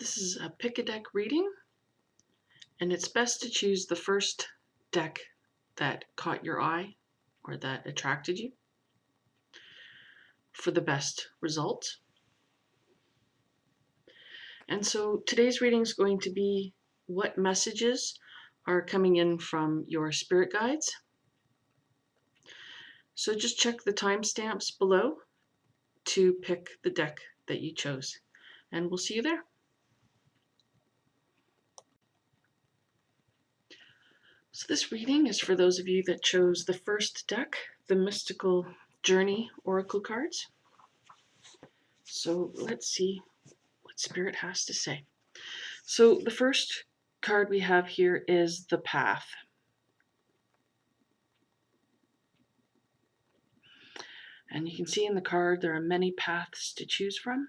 This is a pick a deck reading, and it's best to choose the first deck that caught your eye or that attracted you for the best results. And so today's reading is going to be what messages are coming in from your spirit guides. So just check the timestamps below to pick the deck that you chose, and we'll see you there. So this reading is for those of you that chose the first deck, the Mystical Journey Oracle cards. So let's see what Spirit has to say. So the first card we have here is the Path. And you can see in the card there are many paths to choose from.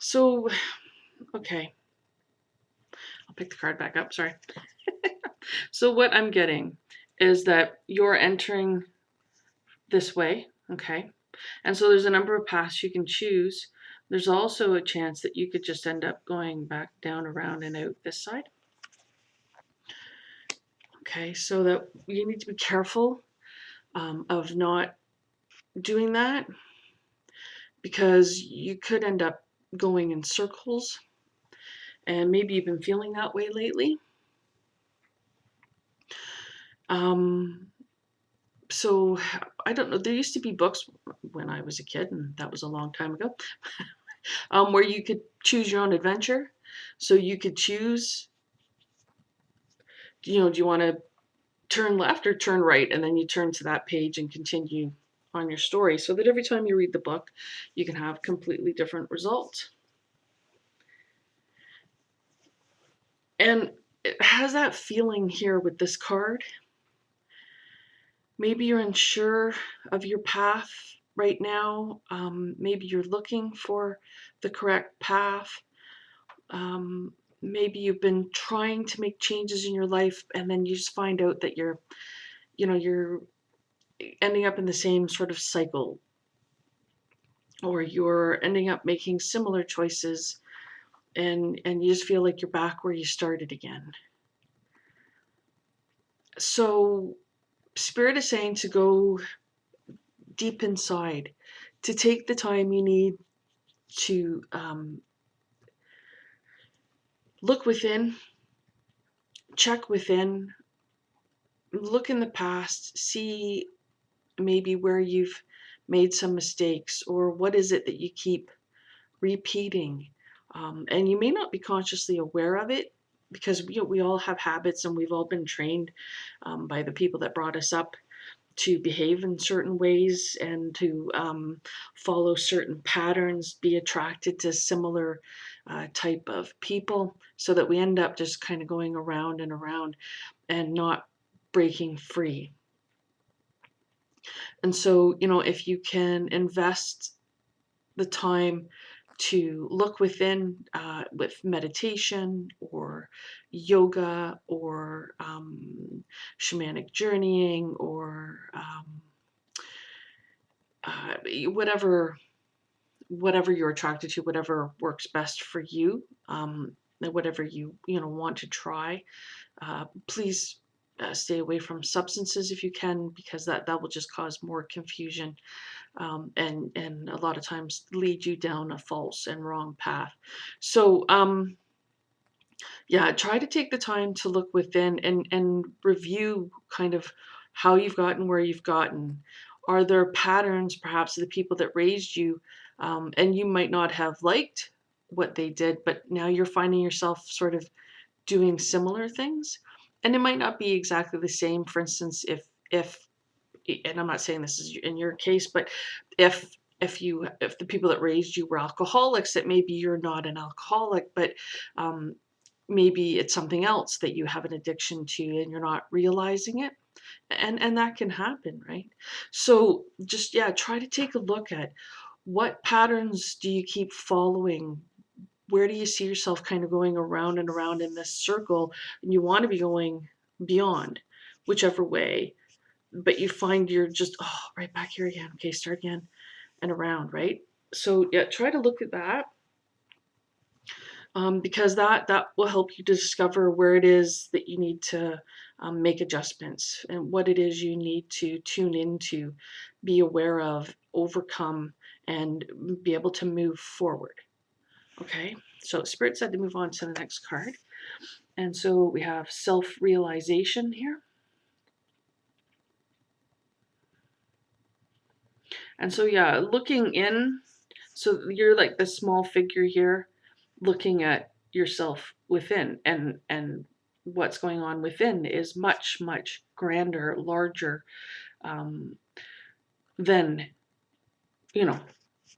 So, okay, I'll pick the card back up, sorry. So what I'm getting is that you're entering this way, okay? And so there's a number of paths you can choose. There's also a chance that you could just end up going back down, around, and out this side. Okay, so that you need to be careful of not doing that, because you could end up going in circles, and maybe you've been feeling that way lately. So I don't know, there used to be books when I was a kid, and that was a long time ago, where you could choose your own adventure. So you could choose, do you want to turn left or turn right, and then you turn to that page and continue on your story, so that every time you read the book you can have completely different results. And it has that feeling here with this card. Maybe you're unsure of your path right now. Maybe you're looking for the correct path. Maybe you've been trying to make changes in your life, and then you just find out that you're ending up in the same sort of cycle, or you're ending up making similar choices, and you just feel like you're back where you started again. So Spirit is saying to go deep inside, to take the time you need to look within, check within, look in the past, see maybe where you've made some mistakes, or what is it that you keep repeating. And you may not be consciously aware of it, because we all have habits, and we've all been trained by the people that brought us up to behave in certain ways, and to follow certain patterns, be attracted to similar type of people, so that we end up just kind of going around and around and not breaking free. And so, if you can invest the time to look within with meditation or yoga or shamanic journeying, or whatever you're attracted to, whatever works best for you, whatever you want to try. Please stay away from substances if you can, because that will just cause more confusion, and a lot of times lead you down a false and wrong path. So yeah, try to take the time to look within and review kind of how you've gotten where you've gotten. Are there patterns perhaps of the people that raised you, and you might not have liked what they did, but now you're finding yourself sort of doing similar things? And it might not be exactly the same. For instance, if and I'm not saying this is in your case, but if the people that raised you were alcoholics, that maybe you're not an alcoholic, but maybe it's something else that you have an addiction to and you're not realizing it. And that can happen, right? So just, try to take a look at what patterns do you keep following. Where do you see yourself kind of going around and around in this circle, and you want to be going beyond? whichever way, but you find you're just, oh, right back here again. Okay, start again and around, right? So yeah, try to look at that, because that will help you discover where it is that you need to make adjustments and what it is you need to tune into, be aware of, overcome, and be able to move forward. Okay, so Spirit said to move on to the next card. And so we have self-realization here. And so, yeah, looking in, so you're like the small figure here, looking at yourself within, and what's going on within is much, much grander, larger, um, than, you know,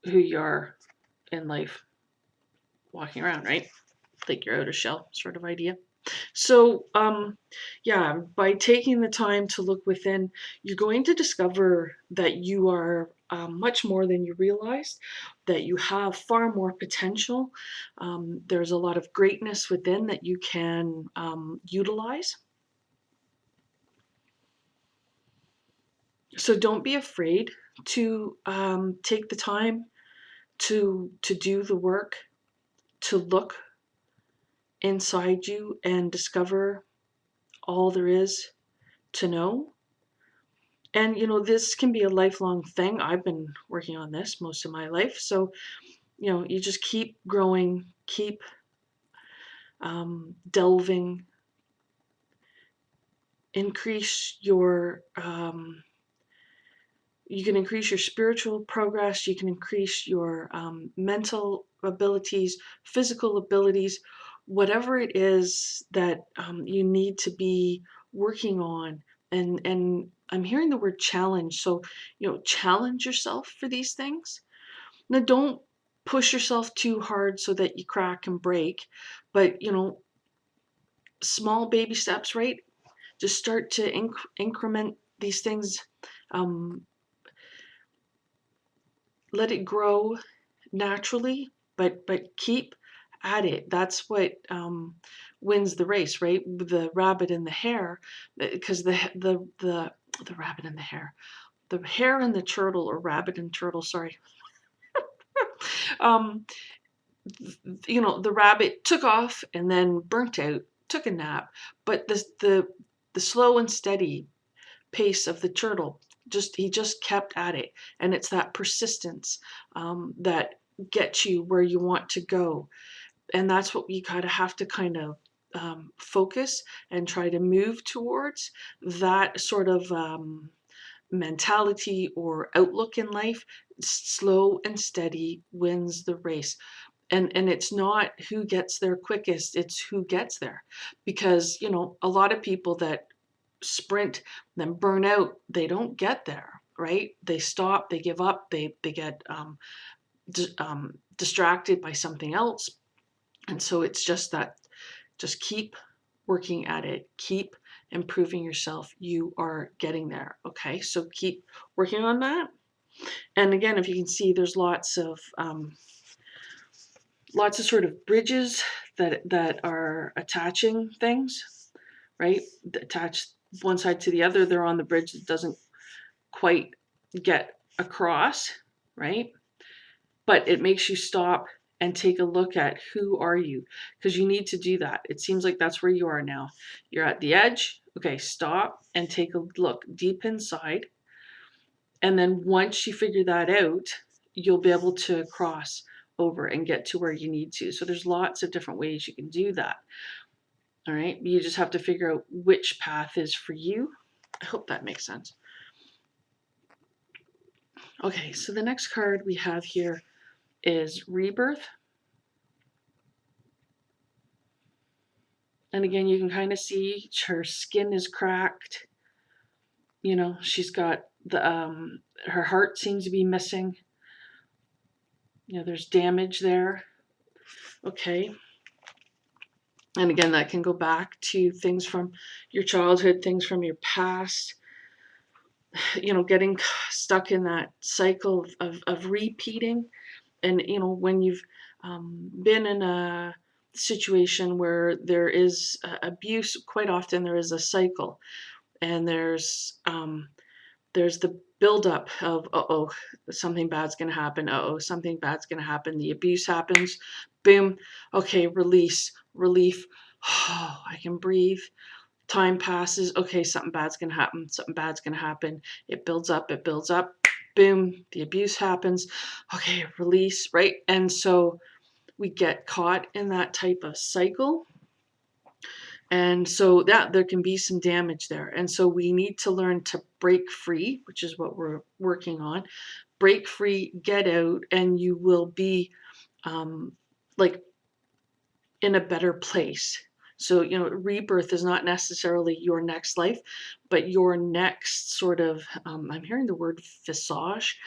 who you are in life walking around, right? Like you're out of shell sort of idea. So, yeah, by taking the time to look within, you're going to discover that you are much more than you realized, that you have far more potential. There's a lot of greatness within that you can utilize. So don't be afraid to take the time to do the work, to look inside you and discover all there is to know. And this can be a lifelong thing. I've been working on this most of my life. So, you just keep growing, keep delving, increase your, you can increase your spiritual progress, you can increase your mental abilities, physical abilities, whatever it is that you need to be working on. And I'm hearing the word challenge. So, challenge yourself for these things. Now, don't push yourself too hard so that you crack and break, but, small baby steps, right? Just start to increment these things. Um, Let it grow naturally, but keep at it. That's what wins the race, right? The rabbit and the hare, because the rabbit and the hare and the turtle, or rabbit and turtle, sorry. um, the rabbit took off and then burnt out, took a nap, but the slow and steady pace of the turtle, he just kept at it, and it's that persistence that gets you where you want to go. And that's what we kind of have to kind of focus and try to move towards, that sort of mentality or outlook in life. Slow and steady wins the race. And it's not who gets there quickest, it's who gets there. Because a lot of people that sprint then burn out, they don't get there, right? They stop, they give up, they get distracted by something else. And so it's just that, just keep working at it, keep improving yourself. You are getting there. Okay, so keep working on that. And again, if you can see, there's lots of sort of bridges that are attaching things, right? Attach one side to the other. They're on the bridge that doesn't quite get across, right? But it makes you stop and take a look at, who are you? Because you need to do that. It seems like that's where you are now. You're at the edge. Okay, stop and take a look deep inside. And then once you figure that out, you'll be able to cross over and get to where you need to. So there's lots of different ways you can do that. All right, you just have to figure out which path is for you. I hope that makes sense. Okay, so the next card we have here is Rebirth. And again, you can kind of see her skin is cracked. She's got her heart seems to be missing. There's damage there. Okay. And again, that can go back to things from your childhood, things from your past, getting stuck in that cycle of repeating. And, when you've been in a situation where there is abuse, quite often there is a cycle. and there's the buildup of, uh-oh, something bad's gonna happen. Uh-oh, something bad's gonna happen. The abuse happens. Boom. Okay, release, relief. Oh, I can breathe. Time passes. Okay, something bad's gonna happen. Something bad's gonna happen. It builds up. It builds up. Boom. The abuse happens. Okay, release. Right. And so we get caught in that type of cycle. And so that there can be some damage there. And so we need to learn to break free, which is what we're working on. Break free, get out, and you will be um, like in a better place. So, rebirth is not necessarily your next life, but your next sort of, I'm hearing the word visage,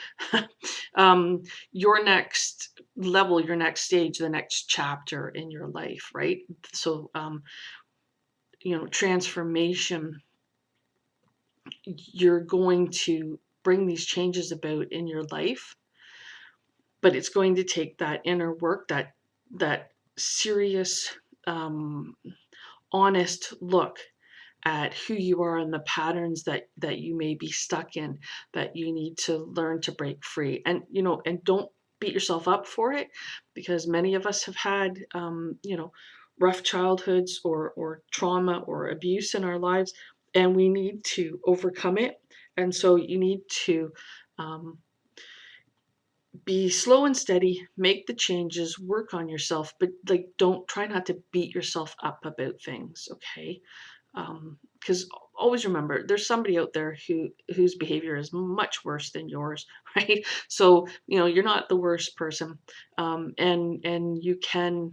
your next level, your next stage, the next chapter in your life, right? So, transformation, you're going to bring these changes about in your life, but it's going to take that inner work, that serious, um, honest look at who you are and the patterns that you may be stuck in, that you need to learn to break free. And don't beat yourself up for it, because many of us have had rough childhoods or trauma or abuse in our lives, and we need to overcome it. And so you need to um, be slow and steady, make the changes, work on yourself, but like don't try not to beat yourself up about things, okay? Because always remember, there's somebody out there whose behavior is much worse than yours, right? So you're not the worst person, and you can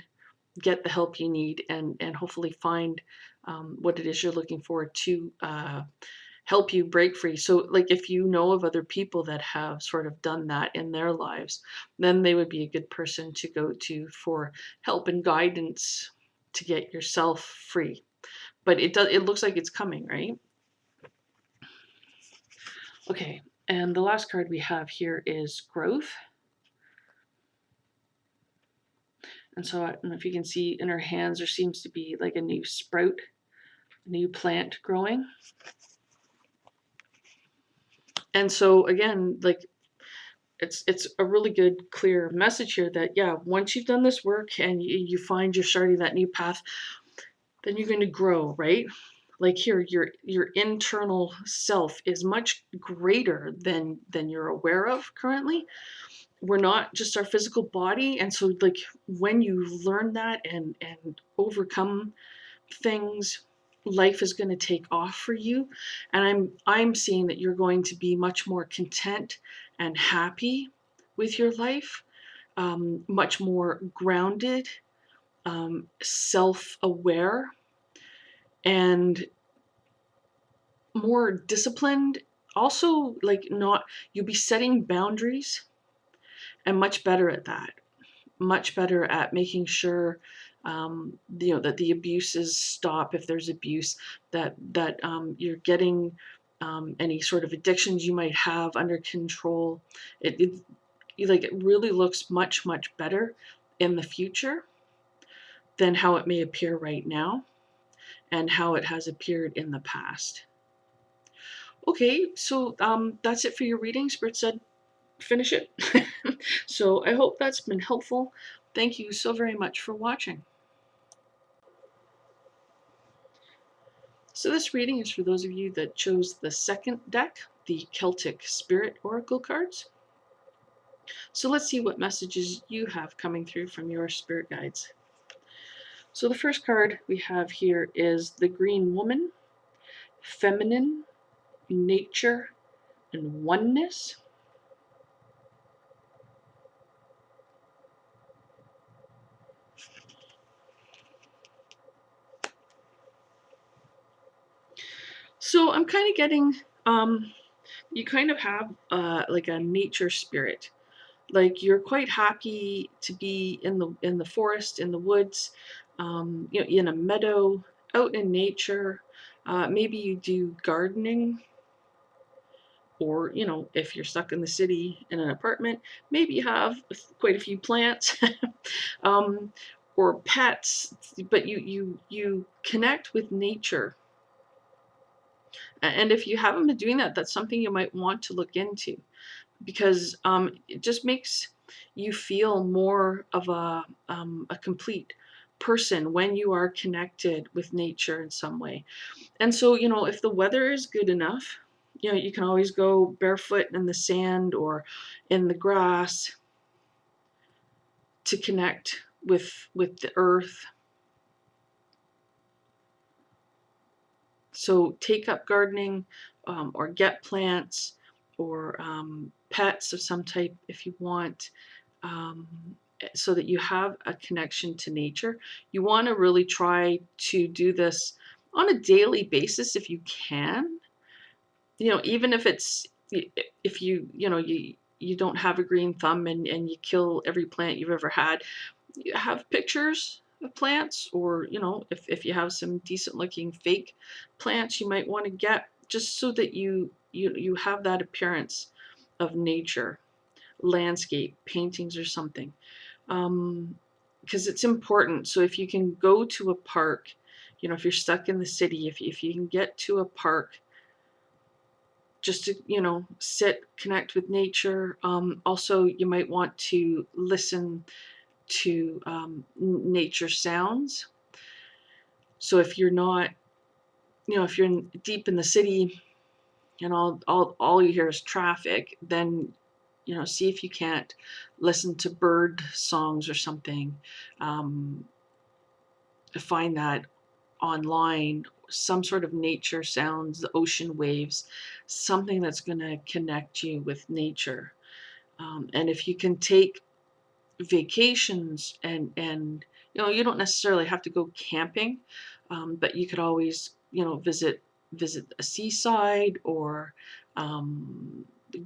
get the help you need, and hopefully find what it is you're looking for to help you break free. So, like, if you know of other people that have sort of done that in their lives, then they would be a good person to go to for help and guidance to get yourself free. But it looks like it's coming, right? Okay, and the last card we have here is growth. And so I don't know if you can see in her hands, there seems to be like a new sprout, a new plant growing. And so again, like, it's a really good clear message here that, yeah, once you've done this work and you find you're starting that new path, then you're going to grow, right? Like here, your internal self is much greater than you're aware of currently. We're not just our physical body, and so like when you learn that and overcome things, life is going to take off for you. And I'm seeing that you're going to be much more content and happy with your life, much more grounded, self-aware, and more disciplined. Also, like, not, you'll be setting boundaries, and much better at that, much better at making sure that the abuses stop if there's abuse, that you're getting any sort of addictions you might have under control. It really looks much better in the future than how it may appear right now and how it has appeared in the past. Okay, so that's it for your reading. Spirit said finish it. So I hope that's been helpful. Thank you so very much for watching. So this reading is for those of you that chose the second deck, the Celtic Spirit Oracle cards. So let's see what messages you have coming through from your spirit guides. So the first card we have here is the Green Woman, Feminine, Nature, and Oneness. So I'm kind of getting, you kind of have like a nature spirit. Like you're quite happy to be in the forest, in the woods, in a meadow, out in nature. Maybe you do gardening, or if you're stuck in the city in an apartment, maybe you have quite a few plants, um, or pets. But you connect with nature, And if you haven't been doing that, that's something you might want to look into, because it just makes you feel more of a complete person when you are connected with nature in some way. And so, if the weather is good enough, you can always go barefoot in the sand or in the grass to connect with the earth. So take up gardening, or get plants, or pets of some type if you want, um, so that you have a connection to nature. You want to really try to do this on a daily basis if you can. Even if it's, if you don't have a green thumb, and you kill every plant you've ever had, you have pictures of plants, or if you have some decent looking fake plants you might want to get, just so that you have that appearance of nature, landscape paintings or something, because it's important. So if you can go to a park, if you're stuck in the city, if you can get to a park just to sit, connect with nature. Also, you might want to listen to nature sounds. So if you're not, if you're deep in the city and all you hear is traffic, then see if you can't listen to bird songs or something. Um, Find that online, some sort of nature sounds, the ocean waves, something that's going to connect you with nature. And if you can take vacations, and you don't necessarily have to go camping, but you could always visit a seaside, or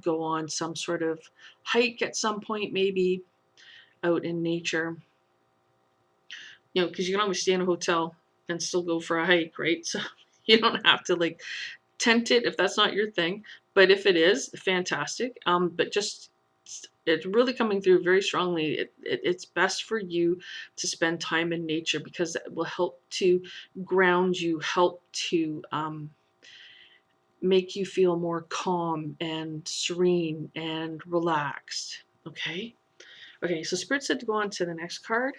go on some sort of hike at some point, maybe out in nature. Because you can always stay in a hotel and still go for a hike, right? So you don't have to like tent it if that's not your thing. But if it is, fantastic. But just, it's really coming through very strongly. It's best for you to spend time in nature, because it will help to ground you, help to make you feel more calm and serene and relaxed. Okay. Okay. So Spirit said to go on to the next card.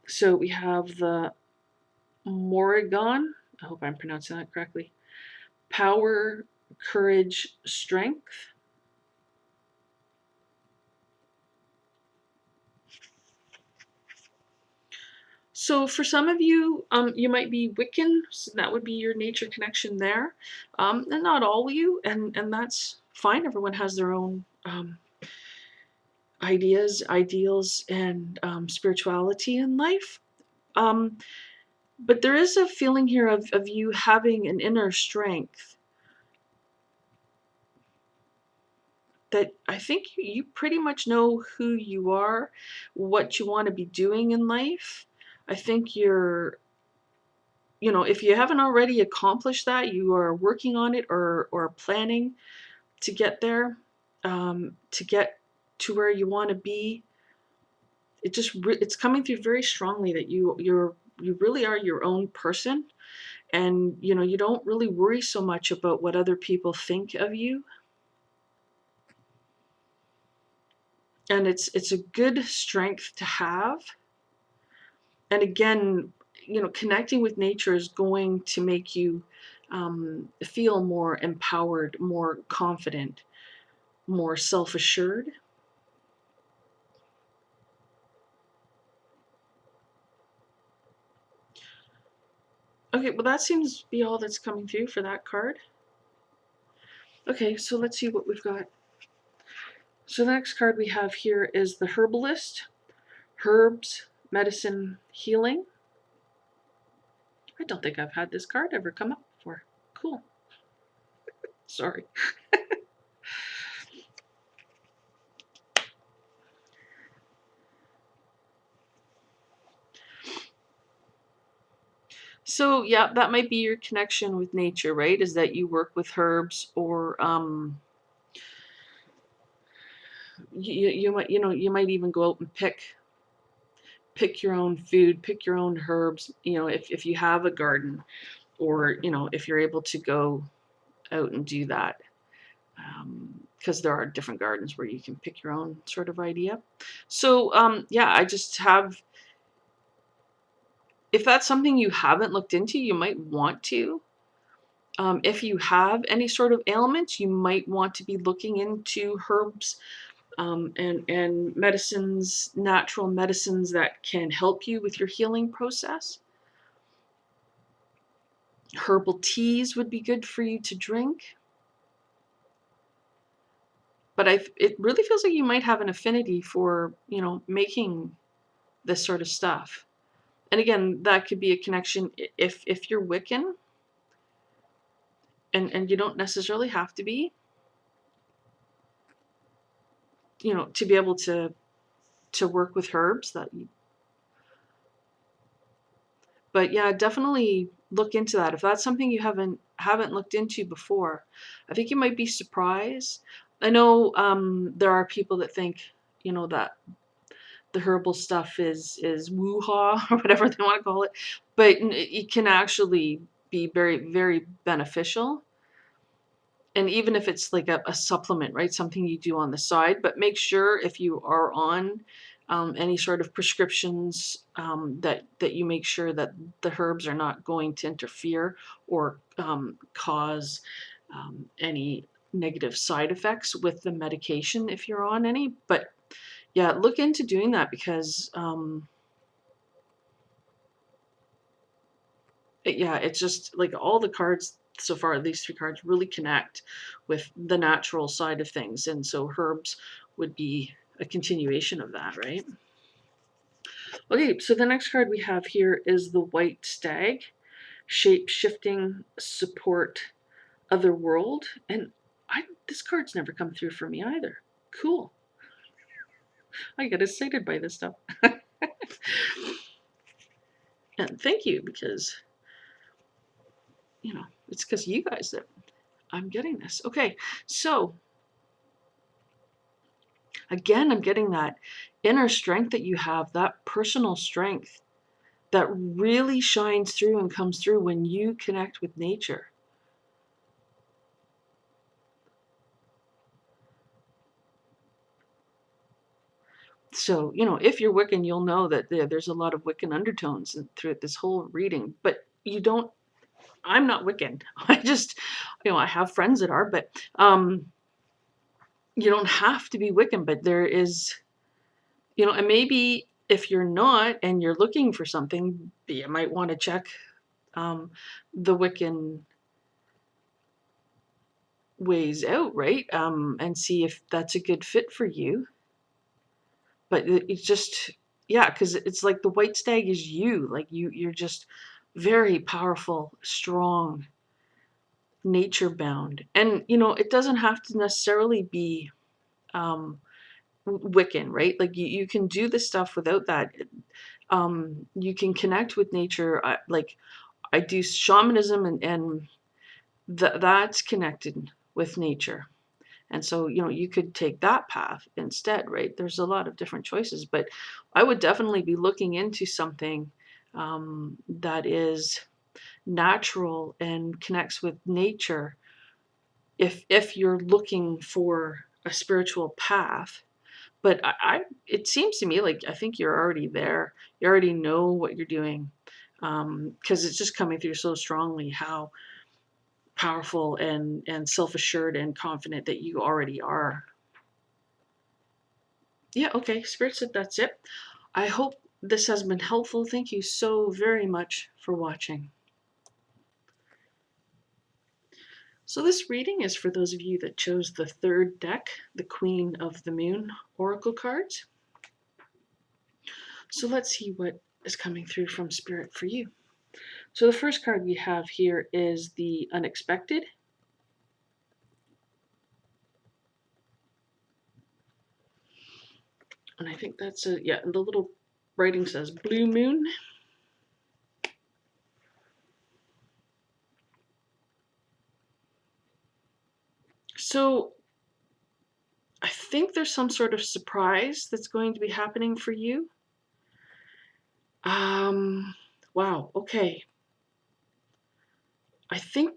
So we have the Morrigan. I hope I'm pronouncing that correctly. Power, courage, strength. So for some of you, you might be Wiccan, so that would be your nature connection there. And not all of you, and that's fine. Everyone has their own ideas, ideals, and spirituality in life. Um, but there is a feeling here of you having an inner strength that I think you pretty much know who you are, what you want to be doing in life. I think if you haven't already accomplished that, you are working on it, or planning to get there, to get to where you want to be. It's coming through very strongly that you really are your own person, and you don't really worry so much about what other people think of you. And it's a good strength to have. And again, connecting with nature is going to make you feel more empowered, more confident, more self-assured. Okay, well, that seems to be all that's coming through for that card. Okay, so let's see what we've got. So the next card we have here is the Herbalist. Herbs, medicine, healing. I don't think I've had this card ever come up before. Cool. Sorry. So yeah, that might be your connection with nature, right? Is that you work with herbs, or you might you might even go out and pick your own food, pick your own herbs. If you have a garden, or, if you're able to go out and do that, because there are different gardens where you can pick your own sort of idea. So, yeah, I just have, if that's something you haven't looked into, you might want to. If you have any sort of ailments, you might want to be looking into herbs, and medicines, natural medicines that can help you with your healing process. Herbal teas would be good for you to drink. But it really feels like you might have an affinity for, making this sort of stuff. And again, that could be a connection if you're Wiccan, and you don't necessarily have to be, to be able to work with herbs that you, but yeah, definitely look into that. If that's something you haven't looked into before, I think you might be surprised. I know there are people that think, that the herbal stuff is woo-ha or whatever they want to call it, but it can actually be very, very beneficial. And even if it's like a supplement, right? Something you do on the side, but make sure if you are on any sort of prescriptions, that you make sure that the herbs are not going to interfere or cause any negative side effects with the medication if you're on any. But yeah, look into doing that because yeah, it's just like all the cards so far, these three cards really connect with the natural side of things. And so herbs would be a continuation of that, right? Okay, so the next card we have here is the White Stag, shape shifting, support, other world. And this card's never come through for me either. Cool. I get excited by this stuff. And thank you, because, it's because you guys that I'm getting this. Okay, so again, I'm getting that inner strength that you have, that personal strength that really shines through and comes through when you connect with nature. So, if you're Wiccan, you'll know that there's a lot of Wiccan undertones throughout this whole reading, but I'm not Wiccan. I just, I have friends that are, but you don't have to be Wiccan, but there is, and maybe if you're not and you're looking for something, you might want to check the Wiccan ways out, right? And see if that's a good fit for you. But it's just, yeah, because it's like the White Stag is you. Like you're just very powerful, strong, nature bound. And, it doesn't have to necessarily be Wiccan, right? Like you can do this stuff without that. You can connect with nature. Like I do shamanism, and that's connected with nature. And so, you could take that path instead, right? There's a lot of different choices, but I would definitely be looking into something that is natural and connects with nature if you're looking for a spiritual path. But it seems to me like I think you're already there. You already know what you're doing, because it's just coming through so strongly how powerful and self-assured and confident that you already are. Yeah, okay, Spirit said that's it. I hope this has been helpful. Thank you so very much for watching. So this reading is for those of you that chose the third deck, the Queen of the Moon Oracle cards. So let's see what is coming through from Spirit for you. So the first card we have here is the Unexpected. And I think that's yeah, the little writing says Blue Moon. So I think there's some sort of surprise that's going to be happening for you. Wow, okay. I think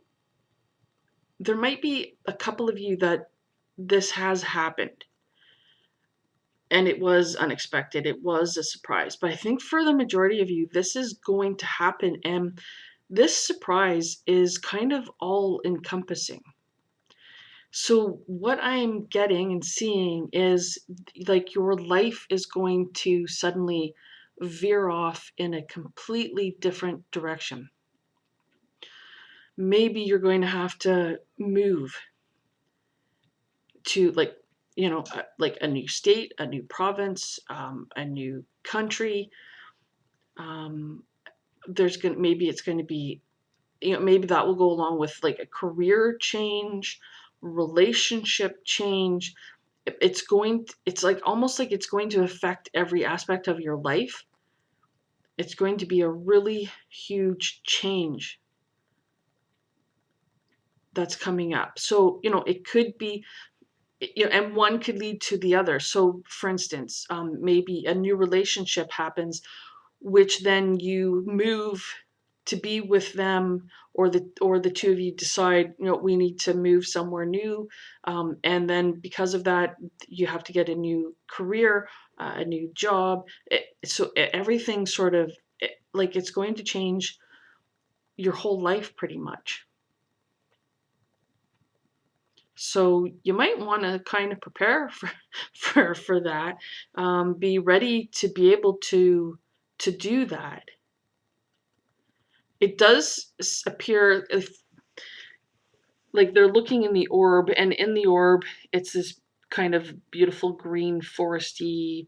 there might be a couple of you that this has happened and it was unexpected. It was a surprise. But I think for the majority of you, this is going to happen. And this surprise is kind of all encompassing. So, what I'm getting and seeing is like your life is going to suddenly veer off in a completely different direction. Maybe you're going to have to move to like a new state, a new province, a new country. Um, maybe it's going to be, maybe that will go along with like a career change, relationship change. It's like almost like it's going to affect every aspect of your life. It's going to be a really huge change that's coming up. So, it could be, and one could lead to the other. So, for instance, maybe a new relationship happens, which then you move to be with them, or the two of you decide, we need to move somewhere new, and then because of that, you have to get a new career, a new job. Everything sort of, like, it's going to change your whole life pretty much. So you might want to kind of prepare for that. Be ready to be able to do that. It does appear like they're looking in the orb, and in the orb, it's this kind of beautiful green foresty,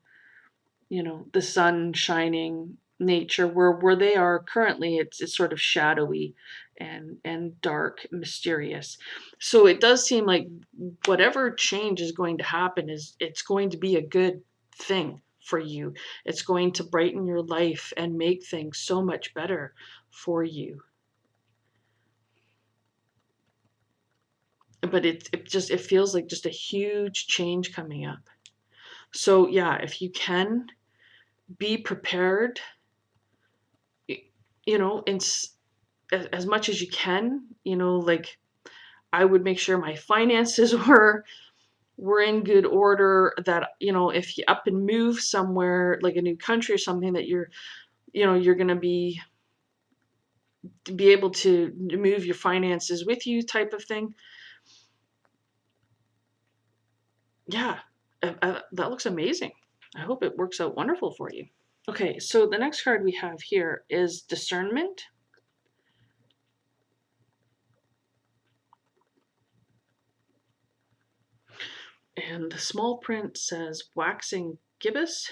the sun shining nature. Where they are currently, it's sort of shadowy and dark, mysterious. So it does seem like whatever change is going to happen it's going to be a good thing for you. It's going to brighten your life and make things so much better for you. But it feels like just a huge change coming up. So yeah, if you can, be prepared, in as much as you can. Like, I would make sure my finances were in good order, that if you up and move somewhere, like a new country or something, that you're going to be able to move your finances with you, type of thing. Yeah, that looks amazing. I hope it works out wonderful for you. Okay, so the next card we have here is discernment. And the small print says waxing gibbous.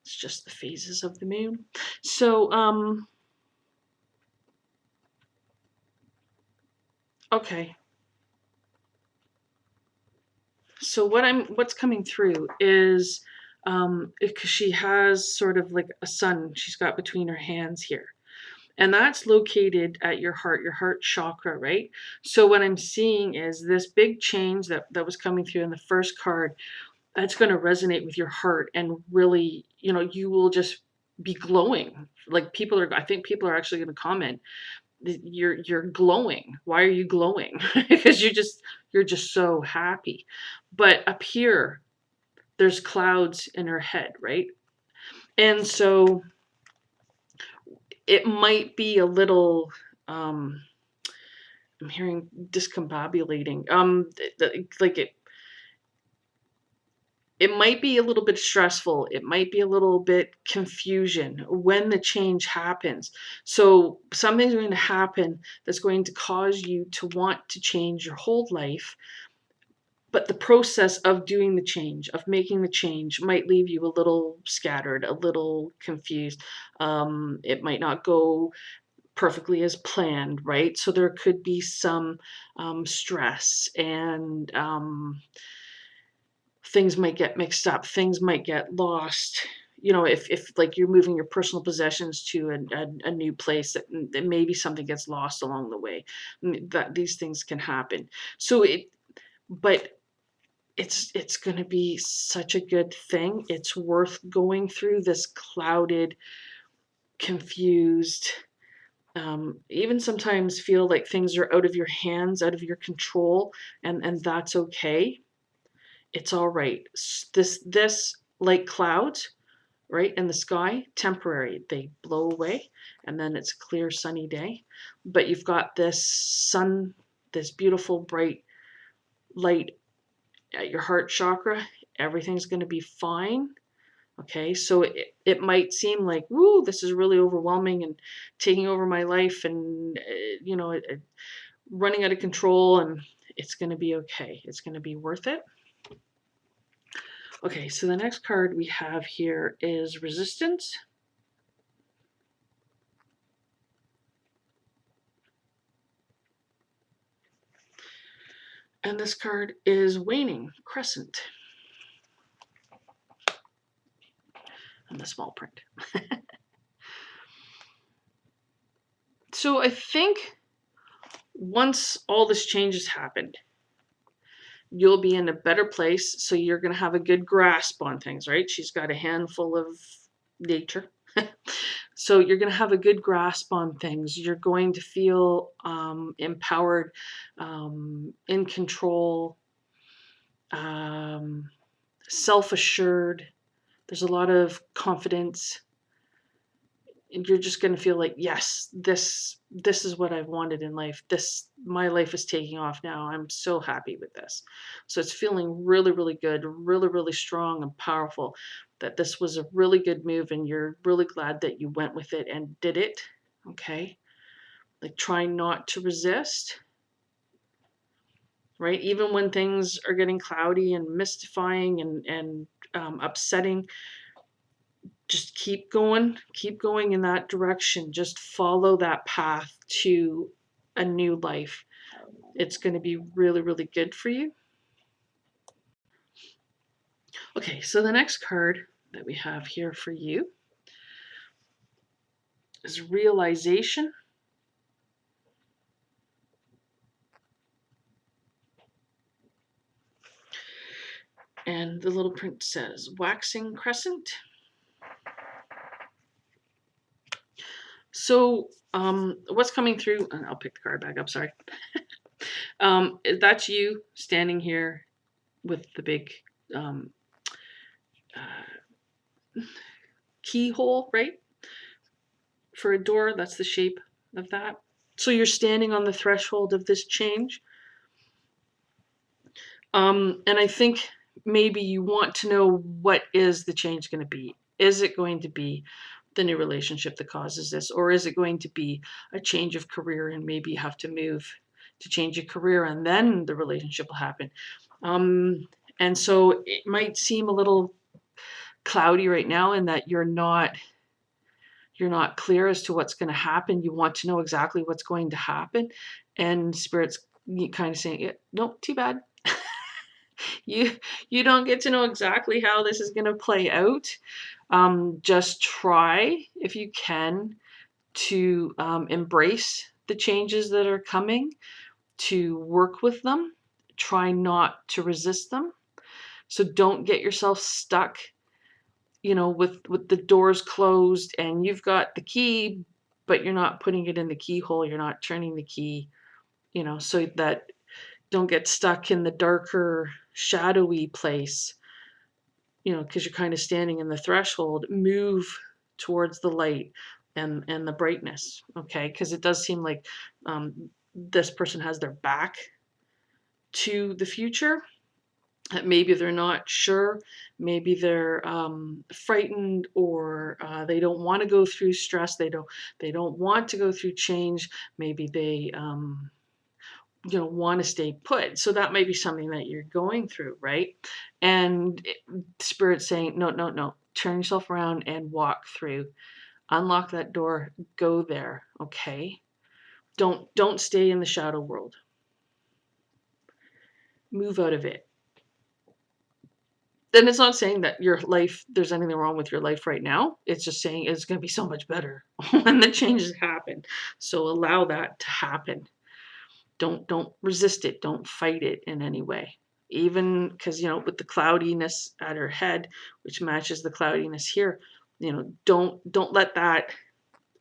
It's just the phases of the moon. So, okay. So what's coming through is, because she has sort of like a sun she's got between her hands here. And that's located at your heart chakra, right? So what I'm seeing is this big change that was coming through in the first card. That's going to resonate with your heart, and really, you will just be glowing. Like, I think people are actually going to comment, you're glowing. Why are you glowing? Because you're just so happy. But up here, there's clouds in her head, right? And so it might be a little, I'm hearing discombobulating. Like it might be a little bit stressful. It might be a little bit confusion when the change happens. So something's going to happen that's going to cause you to want to change your whole life. But the process of doing the change, of making the change, might leave you a little scattered, a little confused. It might not go perfectly as planned, right? So there could be some stress, and things might get mixed up, things might get lost. If like you're moving your personal possessions to a new place, that maybe something gets lost along the way. That these things can happen. But it's going to be such a good thing. It's worth going through this clouded confused, even sometimes feel like things are out of your hands, out of your control, and that's okay. It's all right. This like clouds, right, in the sky, temporary. They blow away, and then it's a clear, sunny day. But you've got this sun, this beautiful, bright light at your heart chakra. Everything's going to be fine. Okay, so it might seem like, woo, this is really overwhelming and taking over my life and, running out of control, and it's going to be okay. It's going to be worth it. Okay, so the next card we have here is Resistance. And this card is Waning Crescent. And the small print. So I think once all this change has happened, you'll be in a better place. So you're going to have a good grasp on things, right? She's got a handful of nature. So you're going to have a good grasp on things. You're going to feel empowered, in control, self-assured. There's a lot of confidence. And you're just going to feel like, yes, this is what I've wanted in life. My life is taking off now. I'm so happy with this. So it's feeling really, really good, really, really strong and powerful, that this was a really good move and you're really glad that you went with it and did it. Okay. Like, try not to resist, right? Even when things are getting cloudy and mystifying and upsetting, just keep going in that direction. Just follow that path to a new life. It's going to be really, really good for you. Okay, so the next card that we have here for you is Realization. And the little print says Waxing Crescent. So what's coming through, and I'll pick the card back up, sorry. That's you standing here with the big keyhole, right? For a door, that's the shape of that. So you're standing on the threshold of this change. And I think maybe you want to know, what is the change going to be? Is it going to be the new relationship that causes this? Or is it going to be a change of career and maybe you have to move to change your career and then the relationship will happen? And so it might seem a little cloudy right now in that you're not clear as to what's going to happen. You want to know exactly what's going to happen. And Spirit's kind of saying, no, too bad. You don't get to know exactly how this is going to play out. Just try, if you can, to embrace the changes that are coming, to work with them. Try not to resist them. So don't get yourself stuck, with the doors closed and you've got the key, but you're not putting it in the keyhole. You're not turning the key, so that don't get stuck in the darker, shadowy place, because you're kind of standing in the threshold. Move towards the light and the brightness, okay? Because it does seem like this person has their back to the future. Maybe they're not sure, maybe they're frightened, or they don't want to go through stress. They don't want to go through change. Maybe they want to stay put. So that might be something that you're going through, right? And Spirit's saying, no, turn yourself around and walk through. Unlock that door, go there, okay? Don't stay in the shadow world. Move out of it. Then it's not saying that your life, there's anything wrong with your life right now. It's just saying it's going to be so much better when the changes happen. So allow that to happen. Don't resist it. Don't fight it in any way. Even because, with the cloudiness at her head, which matches the cloudiness here, don't let that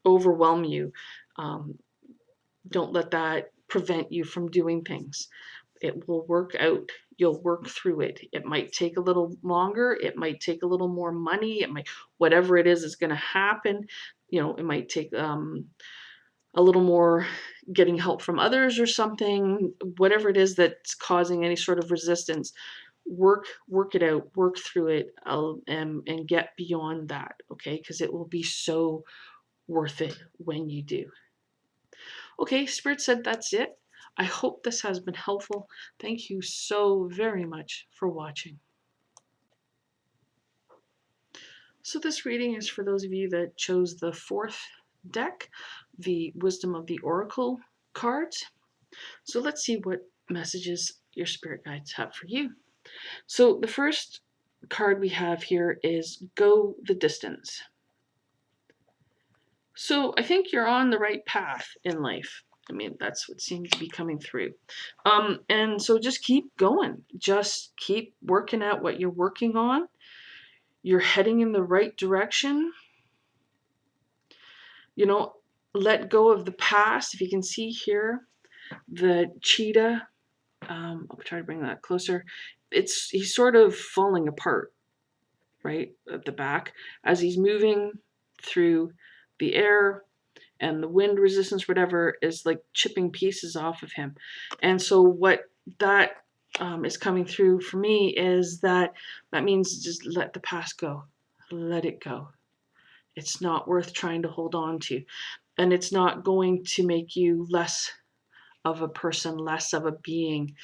overwhelm you. Um, don't let that prevent you from doing things. It will work out. You'll work through it. It might take a little longer. It might take a little more money. It might, whatever it is going to happen. It might take a little more getting help from others or something. Whatever it is that's causing any sort of resistance, work it out. Work through it, and get beyond that. Okay, because it will be so worth it when you do. Okay, Spirit said that's it. I hope this has been helpful. Thank you so very much for watching. So this reading is for those of you that chose the 4th deck, the Wisdom of the Oracle cards. So let's see what messages your spirit guides have for you. So the first card we have here is Go the Distance. So I think you're on the right path in life. I mean, that's what seems to be coming through. And so just keep going. Just keep working at what you're working on. You're heading in the right direction. Let go of the past. If you can see here, the cheetah, I'll try to bring that closer. He's sort of falling apart, right, at the back as he's moving through the air, and the wind resistance, whatever, is like chipping pieces off of him. And so what that is coming through for me is that means just let the past go. Let it go. It's not worth trying to hold on to. And it's not going to make you less of a person, less of a being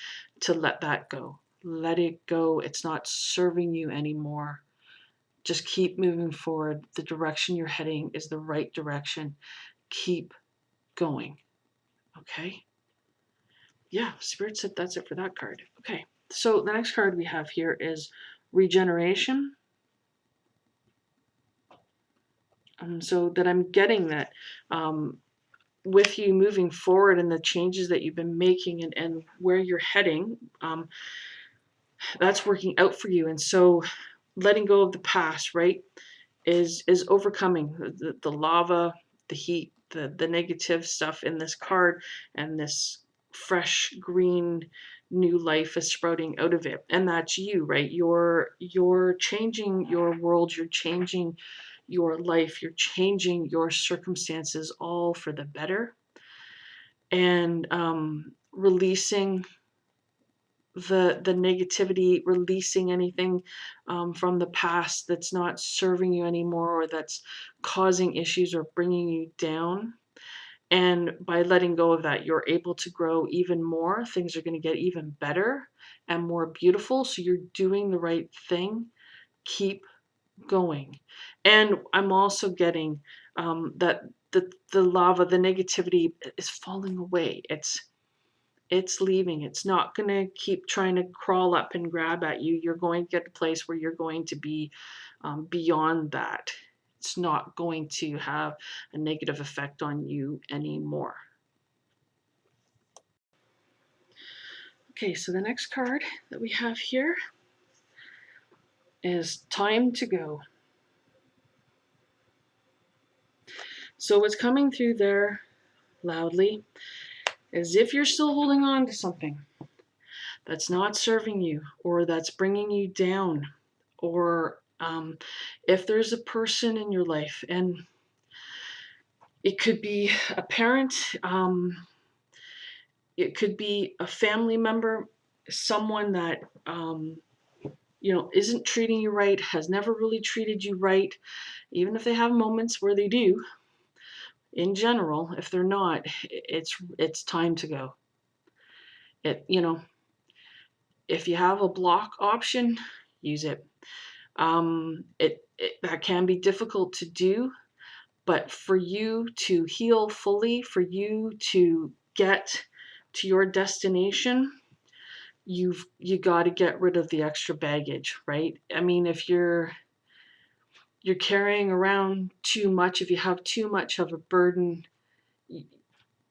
to let that go. Let it go. It's not serving you anymore. Just keep moving forward. The direction you're heading is the right direction. Keep going. Okay? Yeah, Spirit said that's it for that card. Okay, so the next card we have here is Regeneration. So that I'm getting that with you moving forward and the changes that you've been making and where you're heading, that's working out for you. And so letting go of the past, right, is overcoming the lava, the heat, the negative stuff in this card, and this fresh green new life is sprouting out of it. And that's you, right? You're changing your world, you're changing your life, you're changing your circumstances, all for the better. And releasing the negativity, releasing anything from the past that's not serving you anymore or that's causing issues or bringing you down. And by letting go of that, you're able to grow even more. Things are going to get even better and more beautiful. So you're doing the right thing. Keep going. And I'm also getting that the lava, the negativity is falling away. It's leaving. It's not going to keep trying to crawl up and grab at you. You're going to get to a place where you're going to be beyond that. It's not going to have a negative effect on you anymore. Okay, so the next card that we have here is Time to Go. So what's coming through there loudly is if you're still holding on to something that's not serving you or that's bringing you down, or if there's a person in your life, and it could be a parent, it could be a family member, someone that isn't treating you right, has never really treated you right, even if they have moments where they do. In general, if they're not, it's time to go. If you have a block option, use it. That can be difficult to do, but for you to heal fully, for you to get to your destination, you got to get rid of the extra baggage, right? I mean, if you're carrying around too much, if you have too much of a burden,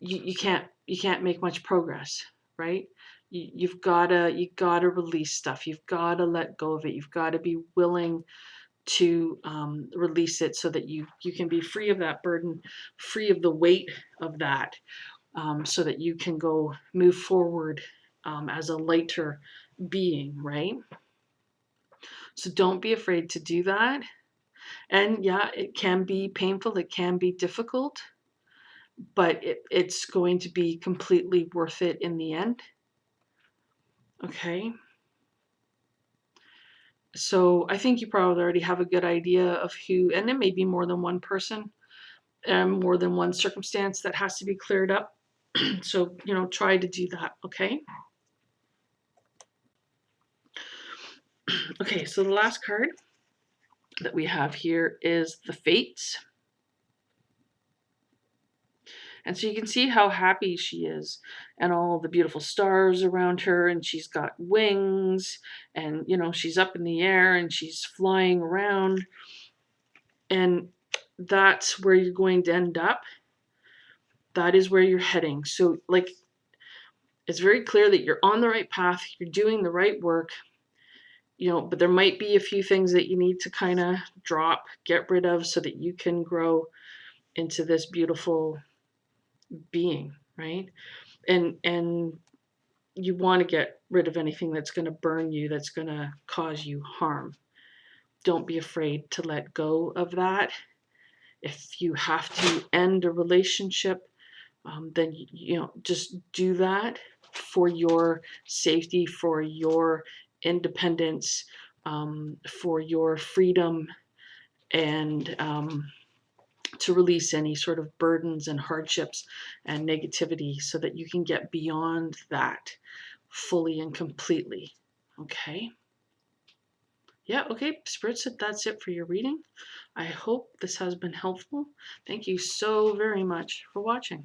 you can't make much progress, right? You gotta release stuff. You've got to let go of it. You've got to be willing to release it so that you can be free of that burden, free of the weight of that, so that you can go move forward as a lighter being, right? So don't be afraid to do that. And yeah, it can be painful, it can be difficult, but it's going to be completely worth it in the end. Okay. So I think you probably already have a good idea of who, and it may be more than one person, more than one circumstance that has to be cleared up. So, try to do that. Okay. Okay. So the last card that we have here is the Fates. And so you can see how happy she is and all the beautiful stars around her, and she's got wings, and she's up in the air and she's flying around, and that's where you're going to end up. That is where you're heading. So like, it's very clear that you're on the right path, you're doing the right work, but there might be a few things that you need to kind of drop, get rid of, so that you can grow into this beautiful being, right? And you want to get rid of anything that's going to burn you, that's going to cause you harm. Don't be afraid to let go of that. If you have to end a relationship, then just do that for your safety, for your independence, for your freedom, and to release any sort of burdens and hardships and negativity, so that you can get beyond that fully and completely. Okay. Yeah, okay, Spirit said that's it for your reading. I hope this has been helpful. Thank you so very much for watching.